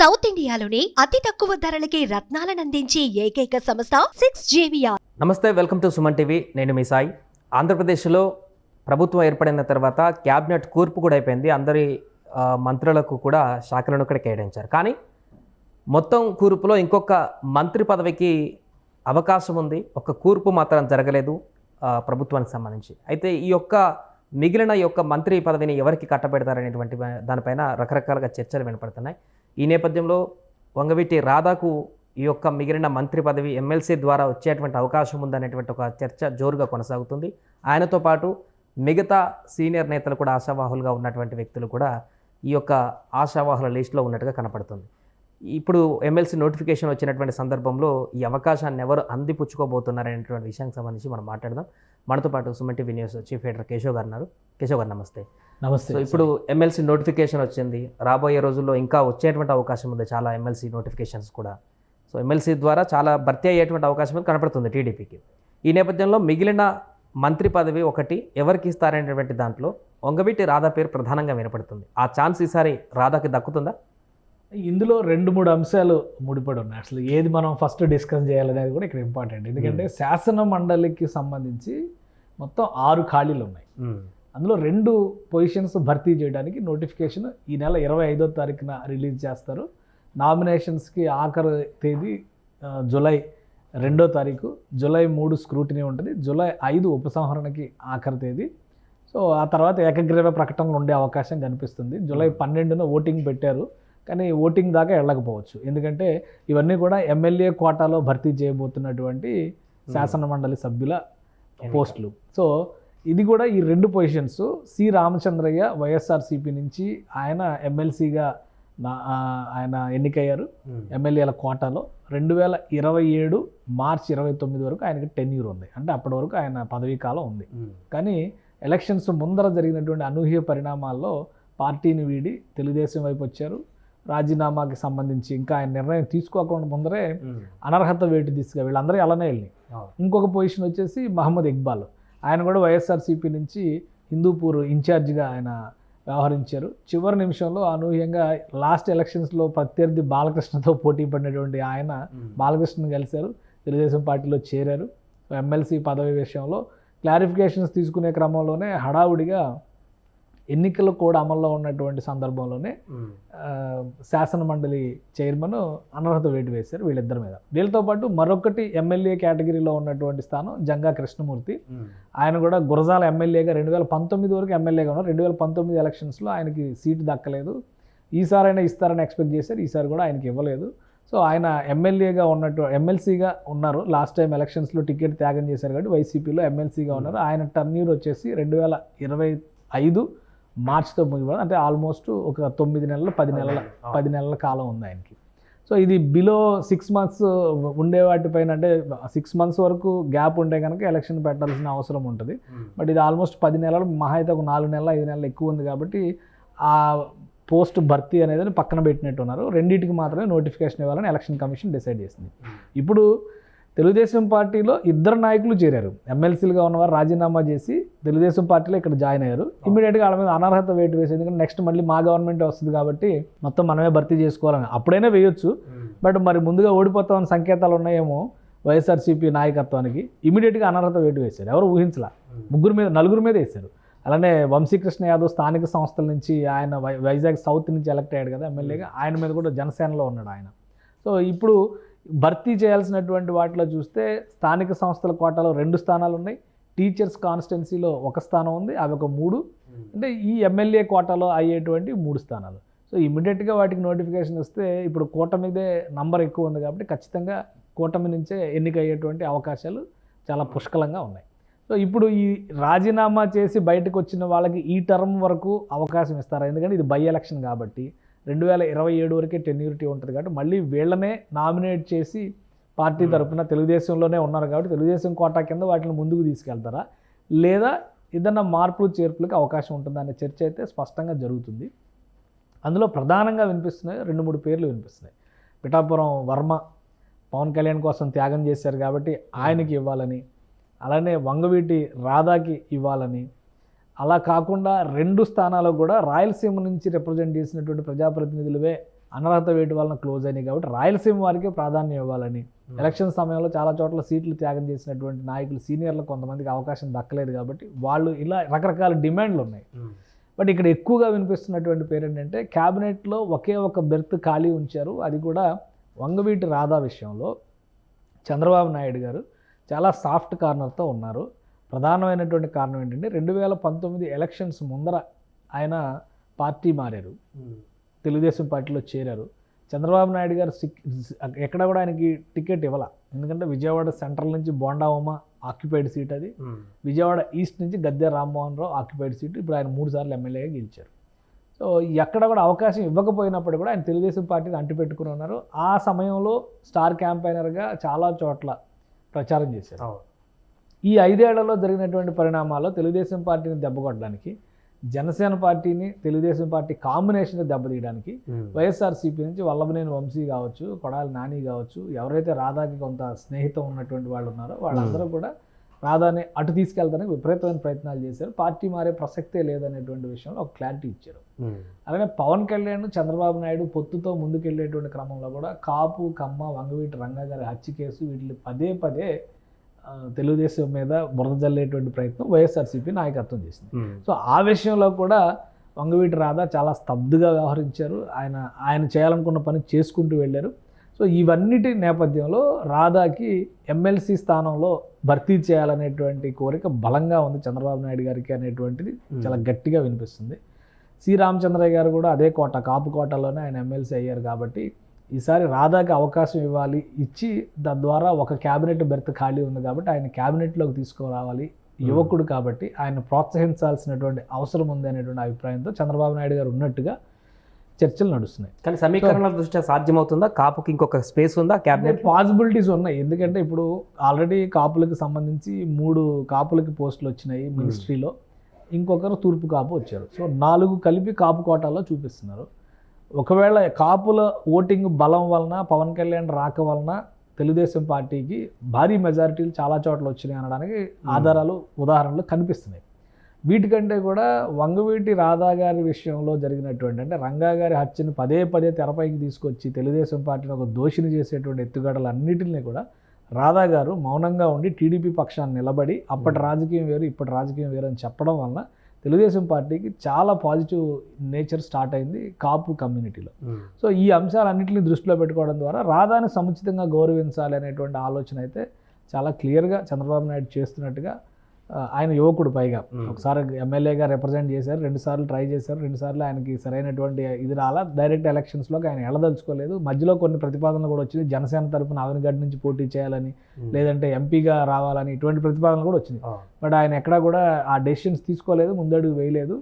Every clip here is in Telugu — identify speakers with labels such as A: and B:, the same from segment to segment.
A: సౌత్ ఇండియాలోని అతి తక్కువ ధరలకి రత్నాలనందించే ఏకైక సంస్థ 6JVR.
B: నమస్తే, వెల్కమ్ టు సుమన్ టీవీ. నేను మీ సాయి. ఆంధ్రప్రదేశ్లో ప్రభుత్వం ఏర్పడిన తర్వాత క్యాబినెట్ కూర్పు కూడా అయిపోయింది. అందరి మంత్రులకు కూడా శాఖలను కూడా కేటాయించారు. కానీ మొత్తం కూర్పులో ఇంకొక మంత్రి పదవికి అవకాశం ఉంది. ఒక కూర్పు మాత్రం జరగలేదు ప్రభుత్వానికి సంబంధించి. అయితే ఈ మిగిలిన మంత్రి పదవిని ఎవరికి కట్టబెడతారనేటువంటి దానిపైన రకరకాలుగా చర్చలు వినపడుతున్నాయి. ఈ నేపథ్యంలో వంగవీటి రాధాకు ఈ మిగిలిన మంత్రి పదవి ఎమ్మెల్సీ ద్వారా వచ్చేటువంటి అవకాశం ఉందనేటువంటి ఒక చర్చ జోరుగా కొనసాగుతుంది. ఆయనతో పాటు మిగతా సీనియర్ నేతలు కూడా ఆశావాహులుగా ఉన్నటువంటి వ్యక్తులు కూడా ఈ ఆశావాహుల లిస్టులో ఉన్నట్టుగా కనపడుతుంది. ఇప్పుడు ఎమ్మెల్సీ నోటిఫికేషన్ వచ్చినటువంటి సందర్భంలో ఈ అవకాశాన్ని ఎవరు అందిపుచ్చుకోబోతున్నారనేటువంటి విషయానికి సంబంధించి మనం మాట్లాడదాం. మనతో పాటు Suman TV news chief editor Keshav గారు ఉన్నారు. కేశవ్ గారు నమస్తే.
C: నమస్తే.
B: సో ఇప్పుడు ఎమ్మెల్సీ నోటిఫికేషన్ వచ్చింది. రాబోయే రోజుల్లో ఇంకా వచ్చేటువంటి అవకాశం ఉంది, చాలా ఎమ్మెల్సీ నోటిఫికేషన్స్ కూడా. సో ఎమ్మెల్సీ ద్వారా చాలా భర్తీ అయ్యేటువంటి అవకాశం కనపడుతుంది టీడీపీకి. ఈ నేపథ్యంలో మిగిలిన మంత్రి పదవి ఒకటి ఎవరికి ఇస్తారనేటువంటి దాంట్లో వంగవీటి రాధా పేరు ప్రధానంగా వినపడుతుంది. ఆ ఛాన్స్ ఈసారి రాధాకి దక్కుతుందా?
C: ఇందులో 2-3 అంశాలు ముడిపడి ఉన్నాయి. అసలు ఏది మనం ఫస్ట్ డిస్కస్ చేయాలనేది కూడా ఇక్కడ ఇంపార్టెంట్. ఎందుకంటే శాసన మండలికి సంబంధించి మొత్తం 6 ఖాళీలు ఉన్నాయి. అందులో 2 పొజిషన్స్ భర్తీ చేయడానికి నోటిఫికేషన్ ఈ నెల 25వ తారీఖున రిలీజ్ చేస్తారు. నామినేషన్స్కి ఆఖరి తేదీ జూలై 2వ తారీఖు. జూలై 3 స్క్రూటినీ ఉంటుంది. జూలై 5 ఉపసంహరణకి ఆఖరి తేదీ. సో ఆ తర్వాత ఏకగ్రీవ ప్రకటనలు ఉండే అవకాశం కనిపిస్తుంది. జూలై 12న ఓటింగ్ పెట్టారు, కానీ ఓటింగ్ దాకా వెళ్ళకపోవచ్చు. ఎందుకంటే ఇవన్నీ కూడా ఎమ్మెల్యే కోటాలో భర్తీ చేయబోతున్నటువంటి శాసన మండలి సభ్యుల పోస్టులు. సో ఇది కూడా ఈ 2 పొజిషన్స్ సి రామచంద్రయ్య వైఎస్ఆర్సీపీ నుంచి ఆయన ఎమ్మెల్సీగా ఆయన ఎన్నికయ్యారు ఎమ్మెల్యేల కోటాలో. 2027 మార్చి 29 వరకు ఆయనకి టెన్యూర్ ఉంది. అంటే అప్పటి వరకు ఆయన పదవీ కాలం ఉంది. కానీ ఎలక్షన్స్ ముందర జరిగినటువంటి అనూహ్య పరిణామాల్లో పార్టీని వీడి తెలుగుదేశం వైపు వచ్చారు. రాజీనామాకి సంబంధించి ఇంకా ఆయన నిర్ణయం తీసుకోకుండా ముందరే అనర్హత వేటు దిశగా వీళ్ళందరూ అలానే వెళ్ళి. ఇంకొక పొజిషన్ వచ్చేసి మహమ్మద్ ఇక్బాల్. ఆయన కూడా వైఎస్ఆర్సీపీ నుంచి హిందూపూర్ ఇన్ఛార్జిగా ఆయన వ్యవహరించారు. చివరి నిమిషంలో అనూహ్యంగా లాస్ట్ ఎలక్షన్స్లో ప్రత్యర్థి బాలకృష్ణతో పోటీ పడినటువంటి ఆయన బాలకృష్ణను కలిశారు, తెలుగుదేశం పార్టీలో చేరారు. ఎమ్మెల్సీ పదవి విషయంలో క్లారిఫికేషన్స్ తీసుకునే క్రమంలోనే హడావుడిగా ఎన్నికలు కూడా అమల్లో ఉన్నటువంటి సందర్భంలోనే శాసన మండలి చైర్మన్ అనర్హత వేటు వేశారు వీళ్ళిద్దరి మీద. వీళ్ళతో పాటు మరొకటి ఎమ్మెల్యే కేటగిరీలో ఉన్నటువంటి స్థానం జంగా కృష్ణమూర్తి. ఆయన కూడా గురజాల ఎమ్మెల్యేగా 2019 వరకు ఎమ్మెల్యేగా ఉన్నారు. 2019 ఎలక్షన్స్లో ఆయనకి సీటు దక్కలేదు. ఈసారైనా ఇస్తారని ఎక్స్పెక్ట్ చేశారు, ఈసారి కూడా ఆయనకి ఇవ్వలేదు. సో ఆయన ఎమ్మెల్సీగా ఉన్నారు. లాస్ట్ టైం ఎలక్షన్స్లో టికెట్ త్యాగం చేశారు కాబట్టి వైసీపీలో ఎమ్మెల్సీగా ఉన్నారు. ఆయన టర్న్యూర్ వచ్చేసి 2025 మార్చితో ముగిపోవడం. అంటే ఆల్మోస్ట్ ఒక 9 నెలలు 10 నెలల కాలం ఉంది ఆయనకి. సో ఇది బిలో 6 months ఉండే వాటిపైన, అంటే 6 months వరకు గ్యాప్ ఉంటే కనుక ఎలక్షన్ పెట్టాల్సిన అవసరం ఉంటుంది. బట్ ఇది ఆల్మోస్ట్ 10 నెలలు, మహా అయితే ఒక 4 నెలలు 5 నెలలు ఎక్కువ ఉంది కాబట్టి ఆ పోస్ట్ భర్తీ అనేది పక్కన పెట్టినట్టు ఉన్నారు. రెండింటికి మాత్రమే నోటిఫికేషన్ ఇవ్వాలని ఎలక్షన్ కమిషన్ డిసైడ్ చేసింది. ఇప్పుడు తెలుగుదేశం పార్టీలో 2 నాయకులు చేరారు. ఎమ్మెల్సీలుగా ఉన్నవారు రాజీనామా చేసి తెలుగుదేశం పార్టీలో ఇక్కడ జాయిన్ అయ్యారు. ఇమీడియట్గా వాళ్ళ మీద అనర్హత వేటు వేసి, ఎందుకంటే నెక్స్ట్ మళ్ళీ మా గవర్నమెంట్ వస్తుంది కాబట్టి మొత్తం మనమే భర్తీ చేసుకోవాలని అప్పుడైనా వేయొచ్చు. బట్ మరి ముందుగా ఓడిపోతామని సంకేతాలు ఉన్నాయేమో వైఎస్ఆర్సీపీ నాయకత్వానికి. ఇమీడియట్గా అనర్హత వేటు వేశారు. ఎవరు ఊహించలా. 4 మీద వేశారు. అలానే వంశీకృష్ణ యాదవ్ స్థానిక సంస్థల నుంచి, ఆయన వైజాగ్ సౌత్ నుంచి ఎలక్ట్ అయ్యాడు కదా ఎమ్మెల్యేగా, ఆయన మీద కూడా జనసేనలో ఉన్నాడు ఆయన. సో ఇప్పుడు భర్తీ చేయాల్సినటువంటి వాటిలో చూస్తే స్థానిక సంస్థల కోటాలో 2 స్థానాలు ఉన్నాయి. టీచర్స్ కాన్స్టిట్యున్సీలో 1 స్థానం ఉంది, అవి ఒక 3. అంటే ఈ ఎమ్మెల్యే కోటాలో అయ్యేటువంటి 3 స్థానాలు. సో ఇమీడియట్గా వాటికి నోటిఫికేషన్ వస్తే ఇప్పుడు కూటమిదే నంబర్ ఎక్కువ ఉంది కాబట్టి ఖచ్చితంగా కూటమి నుంచే ఎన్నిక అయ్యేటువంటి అవకాశాలు చాలా పుష్కలంగా ఉన్నాయి. సో ఇప్పుడు ఈ రాజీనామా చేసి బయటకు వచ్చిన వాళ్ళకి ఈ టర్మ్ వరకు అవకాశం ఇస్తారా? ఎందుకంటే ఇది బై ఎలక్షన్ కాబట్టి 2027 వరకే టెన్యూరిటీ ఉంటుంది కాబట్టి మళ్ళీ వీళ్ళనే నామినేట్ చేసి పార్టీ తరఫున తెలుగుదేశంలోనే ఉన్నారు కాబట్టి తెలుగుదేశం కోటా కింద వాటిని ముందుకు తీసుకెళ్తారా, లేదా ఏదన్నా మార్పులు చేర్పులకు అవకాశం ఉంటుందా అనే చర్చ అయితే స్పష్టంగా జరుగుతుంది. అందులో ప్రధానంగా వినిపిస్తున్నాయి 2-3 పేర్లు వినిపిస్తున్నాయి. పిఠాపురం వర్మ పవన్ కళ్యాణ్ కోసం త్యాగం చేశారు కాబట్టి ఆయనకి ఇవ్వాలని, అలానే వంగవీటి రాధాకి ఇవ్వాలని, అలా కాకుండా 2 స్థానాలకు కూడా రాయలసీమ నుంచి రిప్రజెంట్ చేసినటువంటి ప్రజాప్రతినిధులవే అనర్హత వేటు వలన క్లోజ్ అయినాయి కాబట్టి రాయలసీమ వారికే ప్రాధాన్యం ఇవ్వాలని, ఎలక్షన్ సమయంలో చాలా చోట్ల సీట్లు త్యాగం చేసినటువంటి నాయకులు సీనియర్లకు కొంతమందికి అవకాశం దక్కలేదు కాబట్టి వాళ్ళు ఇలా రకరకాల డిమాండ్లు ఉన్నాయి. బట్ ఇక్కడ ఎక్కువగా వినిపిస్తున్నటువంటి పేరు ఏంటంటే క్యాబినెట్లో ఒకే ఒక బెర్త్ ఖాళీ ఉంచారు. అది కూడా వంగవీటి రాధా విషయంలో చంద్రబాబు నాయుడు గారు చాలా సాఫ్ట్ కార్నర్తో ఉన్నారు. ప్రధానమైనటువంటి కారణం ఏంటంటే 2019 ఎలక్షన్స్ ముందర ఆయన పార్టీ మారారు, తెలుగుదేశం పార్టీలో చేరారు. చంద్రబాబు నాయుడు గారు ఎక్కడ కూడా ఆయనకి టికెట్ ఇవ్వాల, ఎందుకంటే విజయవాడ సెంట్రల్ నుంచి బోండా ఉమ ఆక్యుపైడ్ సీట్ అది, విజయవాడ ఈస్ట్ నుంచి గద్దె రామ్మోహన్ రావు ఆక్యుపైడ్ సీటు. ఇప్పుడు ఆయన 3 సార్లు ఎమ్మెల్యేగా గెలిచారు. సో ఎక్కడ కూడా అవకాశం ఇవ్వకపోయినప్పుడు కూడా ఆయన తెలుగుదేశం పార్టీని అంటిపెట్టుకుని ఉన్నారు. ఆ సమయంలో స్టార్ క్యాంపెయినర్గా చాలా చోట్ల ప్రచారం చేశారు. ఈ 5 ఏళ్లలో జరిగినటువంటి పరిణామాల్లో తెలుగుదేశం పార్టీని దెబ్బకొట్టడానికి, జనసేన పార్టీని తెలుగుదేశం పార్టీ కాంబినేషన్ దెబ్బతీయడానికి వైఎస్ఆర్సీపీ నుంచి వల్లభనేని వంశీ కావచ్చు, కొడాలి నాని కావచ్చు, ఎవరైతే రాధాకి కొంత స్నేహితం ఉన్నటువంటి వాళ్ళు ఉన్నారో వాళ్ళందరూ కూడా రాధాని అటు తీసుకెళ్తానికి విపరీతమైన ప్రయత్నాలు చేశారు. పార్టీ మారే ప్రసక్తే లేదనేటువంటి విషయంలో ఒక క్లారిటీ ఇచ్చారు. అలాగే పవన్ కళ్యాణ్, చంద్రబాబు నాయుడు పొత్తుతో ముందుకెళ్లేటువంటి క్రమంలో కూడా కాపు, కమ్మ, వంగవీటి రంగా గారి హత్య కేసు వీటిని పదే పదే తెలుగుదేశం మీద బురద జల్లేటువంటి ప్రయత్నం వైఎస్ఆర్సీపీ నాయకత్వం చేసింది. సో ఆ విషయంలో కూడా వంగవీటి రాధా చాలా స్తబ్దుగా వ్యవహరించారు. ఆయన చేయాలనుకున్న పని చేసుకుంటూ వెళ్ళారు. సో ఇవన్నిటి నేపథ్యంలో రాధాకి ఎమ్మెల్సీ స్థానంలో భర్తీ చేయాలనేటువంటి కోరిక బలంగా ఉంది చంద్రబాబు నాయుడు గారికి అనేటువంటిది చాలా గట్టిగా వినిపిస్తుంది. సి రామచంద్రయ్య గారు కూడా అదే కోట, కాపు కోటలోనే ఆయన ఎమ్మెల్సీ అయ్యారు కాబట్టి ఈసారి రాధాకి అవకాశం ఇవ్వాలి, ఇచ్చి తద్వారా ఒక క్యాబినెట్ బెర్త్ ఖాళీ ఉంది కాబట్టి ఆయన క్యాబినెట్లోకి తీసుకురావాలి, యువకుడు కాబట్టి ఆయన ప్రోత్సహించాల్సినటువంటి అవసరం ఉంది అనేటువంటి అభిప్రాయంతో చంద్రబాబు నాయుడు గారు ఉన్నట్టుగా చర్చలు నడుస్తున్నాయి.
B: కానీ సమీకరణల దృష్ట్యా సాధ్యమవుతుందా? కాపుకి ఇంకొక స్పేస్ ఉందా క్యాబినెట్?
C: పాసిబిలిటీస్ ఉన్నాయి. ఎందుకంటే ఇప్పుడు ఆల్రెడీ కాపులకు సంబంధించి 3 కాపులకి పోస్టులు వచ్చినాయి మినిస్ట్రీలో, ఇంకొకరు తూర్పు కాపు వచ్చారు. సో 4 కలిపి కాపు కోటాలో చూపిస్తున్నారు. ఒకవేళ కాపుల ఓటింగ్ బలం వలన, పవన్ కళ్యాణ్ రాక వలన తెలుగుదేశం పార్టీకి భారీ మెజారిటీలు చాలా చోట్ల వచ్చినాయి అనడానికి ఆధారాలు, ఉదాహరణలు కనిపిస్తున్నాయి. వీటికంటే కూడా వంగవీటి రాధా గారి విషయంలో జరిగినటువంటి, అంటే రంగా గారి హత్యను పదే పదే తెరపైకి తీసుకొచ్చి తెలుగుదేశం పార్టీని ఒక దోషిని చేసేటువంటి ఎత్తుగడలు అన్నిటిని కూడా రాధా గారు మౌనంగా ఉండి టీడీపీ పక్షాన్ని నిలబడి అప్పటి రాజకీయం వేరు, ఇప్పటి రాజకీయం వేరు అని చెప్పడం వలన తెలుగుదేశం పార్టీకి చాలా పాజిటివ్ నేచర్ స్టార్ట్ అయింది కాపు కమ్యూనిటీలో. సో ఈ అంశాలన్నింటినీ దృష్టిలో పెట్టుకోవడం ద్వారా రాధాని సముచితంగా గౌరవించాలి అనేటువంటి ఆలోచన అయితే చాలా క్లియర్గా చంద్రబాబు నాయుడు చేస్తున్నట్టుగా. ఆయన యువకుడు, పైగా ఒకసారి ఎమ్మెల్యేగా రిప్రజెంట్ చేశారు, 2 సార్లు ట్రై చేశారు, 2 సార్లు ఆయనకి సరైనటువంటి ఇది రాలా, డైరెక్ట్ ఎలక్షన్స్లోకి ఆయన ఎళ్ళదలుచుకోలేదు. మధ్యలో కొన్ని ప్రతిపాదనలు కూడా వచ్చింది, జనసేన తరపున ఆవినగడ్డ నుంచి పోటీ చేయాలని, లేదంటే ఎంపీగా రావాలని, ఇటువంటి ప్రతిపాదనలు కూడా వచ్చింది. బట్ ఆయన ఎక్కడా కూడా ఆ డెసిషన్స్ తీసుకోలేదు, ముందడుగు వేయలేదు.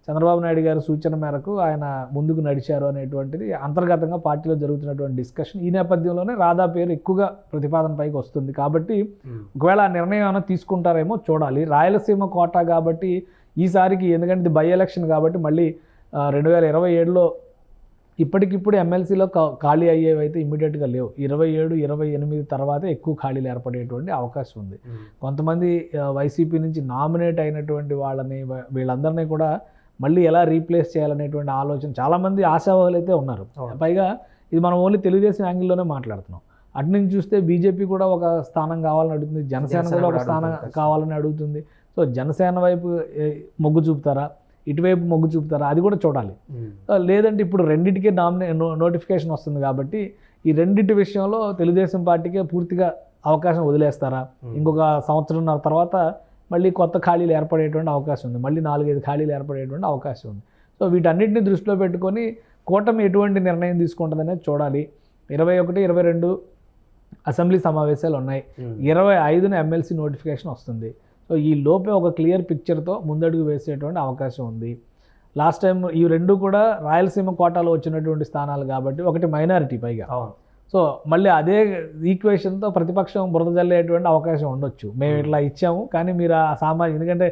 C: చంద్రబాబు నాయుడు గారి సూచన మేరకు ఆయన ముందుకు నడిచారు అనేటువంటిది అంతర్గతంగా పార్టీలో జరుగుతున్నటువంటి డిస్కషన్. ఈ నేపథ్యంలోనే రాధా పేరు ఎక్కువగా ప్రతిపాదన పైకి వస్తుంది కాబట్టి ఒకవేళ ఆ నిర్ణయం ఏమైనా తీసుకుంటారేమో చూడాలి. రాయలసీమ కోట కాబట్టి ఈసారికి, ఎందుకంటే ఇది బై ఎలక్షన్ కాబట్టి మళ్ళీ 2027లో ఇప్పటికిప్పుడు ఎమ్మెల్సీలో ఖాళీ అయ్యేవి అయితే ఇమ్మీడియట్గా లేవు. 27, 28 తర్వాతే ఎక్కువ ఖాళీలు ఏర్పడేటువంటి అవకాశం ఉంది. కొంతమంది వైసీపీ నుంచి నామినేట్ అయినటువంటి వాళ్ళని, వీళ్ళందరినీ కూడా మళ్ళీ ఎలా రీప్లేస్ చేయాలనేటువంటి ఆలోచన చాలామంది ఆశావాహులు అయితే ఉన్నారు. పైగా ఇది మనం ఓన్లీ తెలుగుదేశం యాంగిల్లోనే మాట్లాడుతున్నాం. అటు నుంచి చూస్తే బీజేపీ కూడా ఒక స్థానం కావాలని అడుగుతుంది, జనసేన కూడా ఒక స్థానం కావాలని అడుగుతుంది. సో జనసేన వైపు మొగ్గు చూపుతారా, ఇటువైపు మొగ్గు చూపుతారా, అది కూడా చూడాలి. లేదంటే ఇప్పుడు రెండింటికే నోటిఫికేషన్ వస్తుంది కాబట్టి ఈ రెండింటి విషయంలో తెలుగుదేశం పార్టీకే పూర్తిగా అవకాశం వదిలేస్తారా, ఇంకొక 1.5 సంవత్సరం తర్వాత మళ్ళీ కొత్త ఖాళీలు ఏర్పడేటువంటి అవకాశం ఉంది, మళ్ళీ 4-5 ఖాళీలు ఏర్పడేటువంటి అవకాశం ఉంది. సో వీటన్నిటిని దృష్టిలో పెట్టుకొని కూటమి ఎటువంటి నిర్ణయం తీసుకుంటుందనేది చూడాలి. 21, 22 అసెంబ్లీ సమావేశాలు ఉన్నాయి, 25న ఎమ్మెల్సీ నోటిఫికేషన్ వస్తుంది. సో ఈ లోపే ఒక క్లియర్ పిక్చర్తో ముందడుగు వేసేటువంటి అవకాశం ఉంది. లాస్ట్ టైం ఈ 2 కూడా రాయలసీమ కోటాలో వచ్చినటువంటి స్థానాలు కాబట్టి ఒకటి మైనారిటీ పైగా. సో మళ్ళీ అదే ఈక్వేషన్తో ప్రతిపక్షం బురద జల్లేటువంటి అవకాశం ఉండొచ్చు. మేము ఇట్లా ఇచ్చాము కానీ మీరు ఆ ఎందుకంటే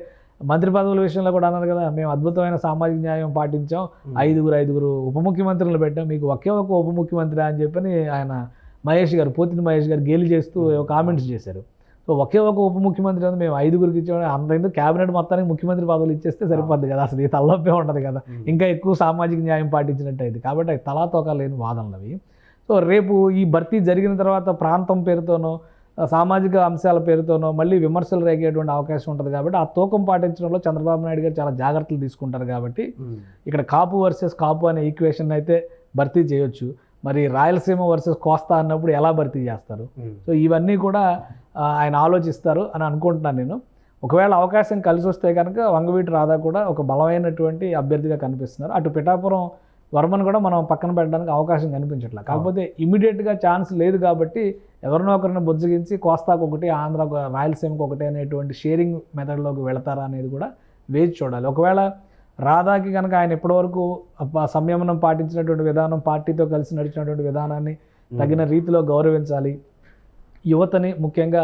C: మంత్రి పదవుల విషయంలో కూడా అన్నారు కదా, మేము అద్భుతమైన సామాజిక న్యాయం పాటించాం, 5 ఉప ముఖ్యమంత్రులను పెట్టాం, మీకు ఒకే ఒక ఉప ముఖ్యమంత్రి అని చెప్పని ఆయన పోతిని మహేష్ గారు గేలి చేస్తూ కామెంట్స్ చేశారు. సో ఒకే ఒక ఉప ముఖ్యమంత్రి ఉంది, మేము 5గురికి ఇచ్చామని అంత ఎందుకు క్యాబినెట్ మొత్తానికి ముఖ్యమంత్రి పదవులు ఇచ్చేస్తే సరిపోద్ది కదా, అసలు ఈ తలనొప్పే ఉండదు కదా, ఇంకా ఎక్కువ సామాజిక న్యాయం పాటించినట్టు అయింది. కాబట్టి అవి తలాతోక లేని వాదనలు అవి. సో రేపు ఈ భర్తీ జరిగిన తర్వాత ప్రాంతం పేరుతోనో సామాజిక అంశాల పేరుతోనో మళ్ళీ విమర్శలు రేగేటువంటి అవకాశం ఉంటుంది. కాబట్టి ఆ తూకం పాటించడంలో చంద్రబాబు నాయుడు గారు చాలా జాగ్రత్తలు తీసుకుంటారు. కాబట్టి ఇక్కడ కాపు వర్సెస్ కాపు అనే ఈక్వేషన్ అయితే భర్తీ చేయొచ్చు. మరి రాయలసీమ వర్సెస్ కోస్తా అన్నప్పుడు ఎలా భర్తీ చేస్తారు? సో ఇవన్నీ కూడా ఆయన ఆలోచిస్తారు అని అనుకుంటున్నాను నేను. ఒకవేళ అవకాశం కలిసి వస్తే కనుక వంగవీటి రాధా కూడా ఒక బలమైనటువంటి అభ్యర్థిగా కనిపిస్తున్నారు. అటు పిఠాపురం వర్మను కూడా మనం పక్కన పెట్టడానికి అవకాశం కనిపించట్లేదు. కాకపోతే ఇమీడియట్గా ఛాన్స్ లేదు కాబట్టి ఎవరినో ఒకరిని బుజ్జగించి కోస్తాకు ఒకటి, ఆంధ్రాకు రాయలసీమకు ఒకటి అనేటువంటి షేరింగ్ మెథడ్లోకి వెళతారా అనేది కూడా వేచి చూడాలి. ఒకవేళ రాధాకి కనుక ఆయన ఇప్పటివరకు సంయమనం పాటించినటువంటి విధానం, పార్టీతో కలిసి నడిచినటువంటి విధానాన్ని తగిన రీతిలో గౌరవించాలి, యువతని ముఖ్యంగా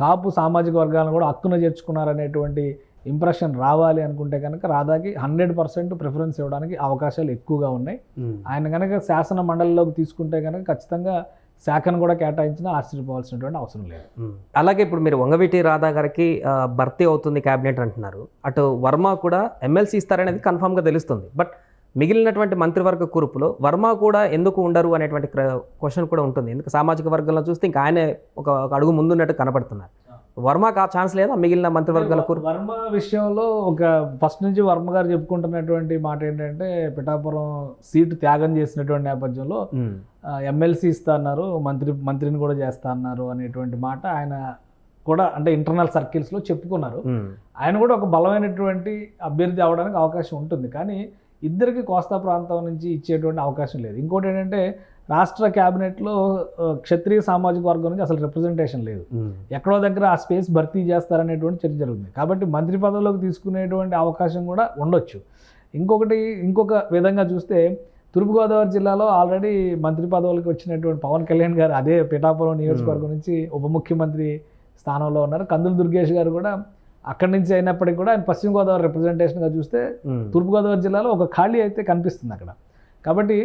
C: కాపు సామాజిక వర్గాలను కూడా హక్కున చేర్చుకున్నారనేటువంటి ఇంప్రెషన్ రావాలి అనుకుంటే కనుక రాధాకి 100% ప్రిఫరెన్స్ ఇవ్వడానికి అవకాశాలు ఎక్కువగా ఉన్నాయి. ఆయన కనుక శాసన మండలిలోకి తీసుకుంటే కనుక ఖచ్చితంగా శాఖను కూడా కేటాయించినా ఆశ్చర్యపోవాల్సినటువంటి అవసరం లేదు.
B: అలాగే ఇప్పుడు మీరు వంగవీటి రాధా గారికి భర్తీ అవుతుంది క్యాబినెట్ అంటున్నారు, అటు వర్మ కూడా ఎమ్మెల్సీ ఇస్తారనేది కన్ఫామ్గా తెలుస్తుంది. బట్ మిగిలినటువంటి మంత్రివర్గ కూర్పులో వర్మ కూడా ఎందుకు ఉండరు అనేటువంటి క్వశ్చన్ కూడా ఉంటుంది. ఎందుకు సామాజిక వర్గంలో చూస్తే ఇంకా ఆయనే ఒక అడుగు ముందున్నట్టు కనపడుతున్నారు. వర్మకు ఆ ఛాన్స్ లేదా మిగిలిన మంత్రివర్గాల కూర్పు?
C: వర్మ విషయంలో ఒక ఫస్ట్ నుంచి వర్మ గారు చెప్పుకుంటున్నటువంటి మాట ఏంటంటే పిఠాపురం సీటు త్యాగం చేసినటువంటి నేపథ్యంలో ఎమ్మెల్సీ ఇస్తా అన్నారు, మంత్రిని కూడా చేస్తా అన్నారు అనేటువంటి మాట ఆయన కూడా అంటే ఇంటర్నల్ సర్కిల్స్లో చెప్పుకున్నారు. ఆయన కూడా ఒక బలమైనటువంటి అభ్యర్థి అవడానికి అవకాశం ఉంటుంది. కానీ ఇద్దరికి కోస్తా ప్రాంతం నుంచి ఇచ్చేటువంటి అవకాశం లేదు. ఇంకోటి ఏంటంటే రాష్ట్ర క్యాబినెట్లో క్షత్రియ సామాజిక వర్గం నుంచి అసలు రిప్రజెంటేషన్ లేదు. ఎక్కడో దగ్గర ఆ స్పేస్ భర్తీ చేస్తారనేటువంటి చర్చ జరుగుతుంది. కాబట్టి మంత్రి పదవిలోకి తీసుకునేటువంటి అవకాశం కూడా ఉండొచ్చు. ఇంకొక విధంగా చూస్తే తూర్పుగోదావరి జిల్లాలో ఆల్రెడీ మంత్రి పదవులకు వచ్చినటువంటి పవన్ కళ్యాణ్ గారు అదే పిఠాపురం నియోజకవర్గం నుంచి ఉప ముఖ్యమంత్రి స్థానంలో ఉన్నారు. కందులు దుర్గేష్ గారు కూడా అక్కడి నుంచి అయినప్పటికీ కూడా ఆయన పశ్చిమ గోదావరి రిప్రజెంటేషన్గా చూస్తే తూర్పుగోదావరి జిల్లాలో ఒక ఖాళీ అయితే కనిపిస్తుంది అక్కడ. కాబట్టి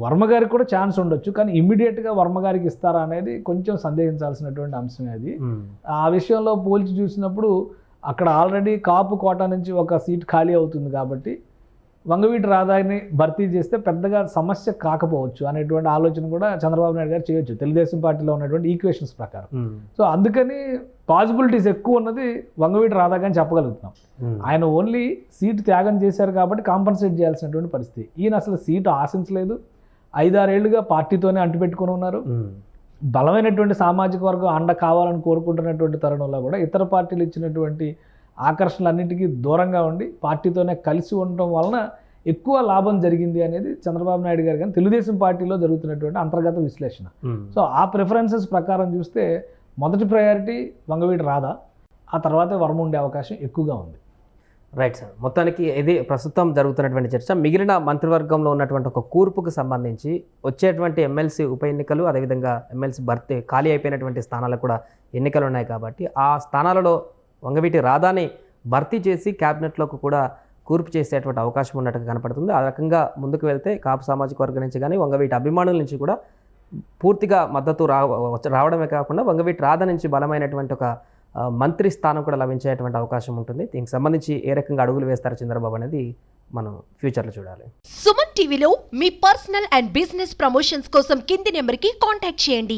C: వర్మ గారికి కూడా ఛాన్స్ ఉండొచ్చు. కానీ ఇమ్మీడియట్గా వర్మ గారికి ఇస్తారా అనేది కొంచెం సందేహించాల్సినటువంటి అంశమే అది. ఆ విషయంలో పోల్చి చూసినప్పుడు అక్కడ ఆల్రెడీ కాపు కోట నుంచి ఒక సీట్ ఖాళీ అవుతుంది. కాబట్టి వంగవీటి రాధాని భర్తీ చేస్తే పెద్దగా సమస్య కాకపోవచ్చు అనేటువంటి ఆలోచన కూడా చంద్రబాబు నాయుడు గారు చేయొచ్చు తెలుగుదేశం పార్టీలో ఉన్నటువంటి ఈక్వేషన్స్ ప్రకారం. సో అందుకని పాసిబిలిటీస్ ఎక్కువ ఉన్నది వంగవీటి రాధా అని చెప్పగలుగుతున్నాం. ఆయన ఓన్లీ సీటు త్యాగం చేశారు కాబట్టి కాంపన్సేట్ చేయాల్సినటువంటి పరిస్థితి. ఈయన అసలు సీటు ఆశించలేదు. 5-6 ఏళ్లుగా పార్టీతోనే అంటిపెట్టుకుని ఉన్నారు. బలమైనటువంటి సామాజిక వర్గం అండ కావాలని కోరుకుంటున్నటువంటి తరుణంలో కూడా ఇతర పార్టీలు ఇచ్చినటువంటి ఆకర్షణలన్నింటికీ దూరంగా ఉండి పార్టీతోనే కలిసి ఉండటం వలన ఎక్కువ లాభం జరిగింది అనేది చంద్రబాబు నాయుడు గారు కానీ తెలుగుదేశం పార్టీలో జరుగుతున్నటువంటి అంతర్గత విశ్లేషణ. సో ఆ ప్రిఫరెన్సెస్ ప్రకారం చూస్తే మొదటి ప్రయారిటీ వంగవీటి రాధా, ఆ తర్వాతే వర్మ ఉండే అవకాశం ఎక్కువగా ఉంది.
B: రైట్ సార్, మొత్తానికి ఇది ప్రస్తుతం జరుగుతున్నటువంటి చర్చ. మిగిలిన మంత్రివర్గంలో ఉన్నటువంటి ఒక కూర్పుకు సంబంధించి వచ్చేటువంటి ఎమ్మెల్సీ ఉప ఎన్నికలు, అదేవిధంగా ఎమ్మెల్సీ భర్తీ ఖాళీ అయిపోయినటువంటి స్థానాలకు కూడా ఎన్నికలు ఉన్నాయి. కాబట్టి ఆ స్థానాలలో వంగవీటి రాధాని భర్తీ చేసి క్యాబినెట్లోకి కూడా కూర్పు చేసేటువంటి అవకాశం ఉన్నట్టుగా కనపడుతుంది. ఆ రకంగా ముందుకు వెళ్తే కాపు సామాజిక వర్గం నుంచి కానీ వంగవీటి అభిమానుల నుంచి కూడా పూర్తిగా మద్దతు రావడమే కాకుండా వంగవీటి రాధా నుంచి బలమైనటువంటి ఒక మంత్రి స్థానం కూడా లభించేటువంటి అవకాశం ఉంటుంది. దీనికి సంబంధించి ఏ రకంగా అడుగులు వేస్తారు చంద్రబాబు అనేది మనం ఫ్యూచర్లో చూడాలి.
A: సుమన్ టీవీలో మీ పర్సనల్ అండ్ బిజినెస్ ప్రమోషన్స్ కోసం కింది నెంబర్కి కాంటాక్ట్ చేయండి.